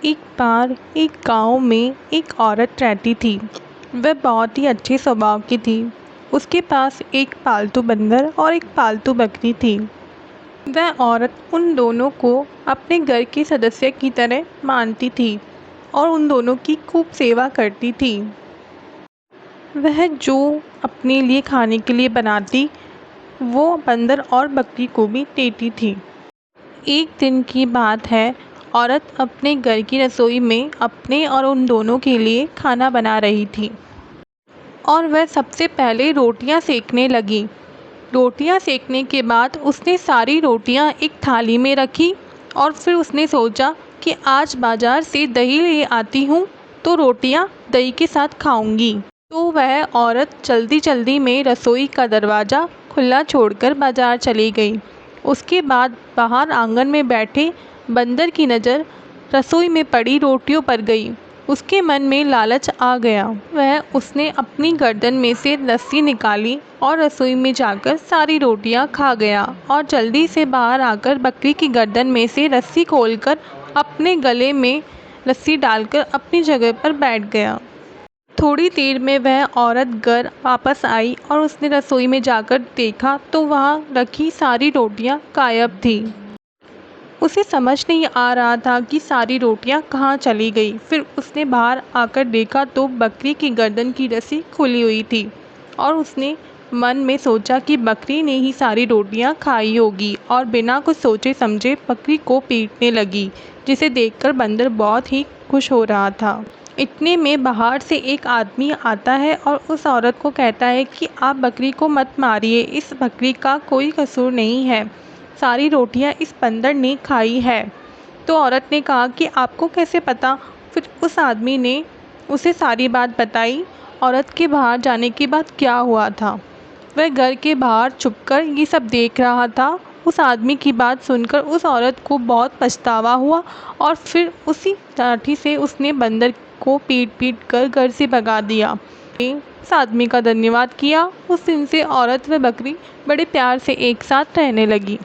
एक बार एक गांव में एक औरत रहती थी। वह बहुत ही अच्छे स्वभाव की थी। उसके पास एक पालतू बंदर और एक पालतू बकरी थी। वह औरत उन दोनों को अपने घर के सदस्य की तरह मानती थी और उन दोनों की खूब सेवा करती थी। वह जो अपने लिए खाने के लिए बनाती वो बंदर और बकरी को भी देती थी। एक दिन की बात है, औरत अपने घर की रसोई में अपने और उन दोनों के लिए खाना बना रही थी और वह सबसे पहले रोटियां सेकने लगी। रोटियां सेकने के बाद उसने सारी रोटियां एक थाली में रखी और फिर उसने सोचा कि आज बाजार से दही ले आती हूँ तो रोटियां दही के साथ खाऊंगी। तो वह औरत जल्दी जल्दी में रसोई का दरवाज़ा खुला छोड़कर बाजार चली गई। उसके बाद बाहर आंगन में बैठे बंदर की नज़र रसोई में पड़ी रोटियों पर गई। उसके मन में लालच आ गया। उसने अपनी गर्दन में से रस्सी निकाली और रसोई में जाकर सारी रोटियां खा गया और जल्दी से बाहर आकर बकरी की गर्दन में से रस्सी खोलकर अपने गले में रस्सी डालकर अपनी जगह पर बैठ गया। थोड़ी देर में वह औरत घर वापस आई और उसने रसोई में जाकर देखा तो वहाँ रखी सारी रोटियां गायब थी। उसे समझ नहीं आ रहा था कि सारी रोटियां कहाँ चली गई। फिर उसने बाहर आकर देखा तो बकरी की गर्दन की रस्सी खुली हुई थी और उसने मन में सोचा कि बकरी ने ही सारी रोटियां खाई होगी और बिना कुछ सोचे समझे बकरी को पीटने लगी, जिसे देखकर बंदर बहुत ही खुश हो रहा था। इतने में बाहर से एक आदमी आता है और उस औरत को कहता है कि आप बकरी को मत मारिए, इस बकरी का कोई कसूर नहीं है, सारी रोटियां इस बंदर ने खाई है। तो औरत ने कहा कि आपको कैसे पता? फिर उस आदमी ने उसे सारी बात बताई। औरत के बाहर जाने के बाद क्या हुआ था। वह घर के बाहर छुपकर ये सब देख रहा था। उस आदमी की बात सुनकर उस औरत को बहुत पछतावा हुआ और फिर उसी लाठी से उसने बंदर को पीट पीट कर घर से भगा दिया। उस आदमी का धन्यवाद किया। उस दिन से औरत व बकरी बड़े प्यार से एक साथ रहने लगी।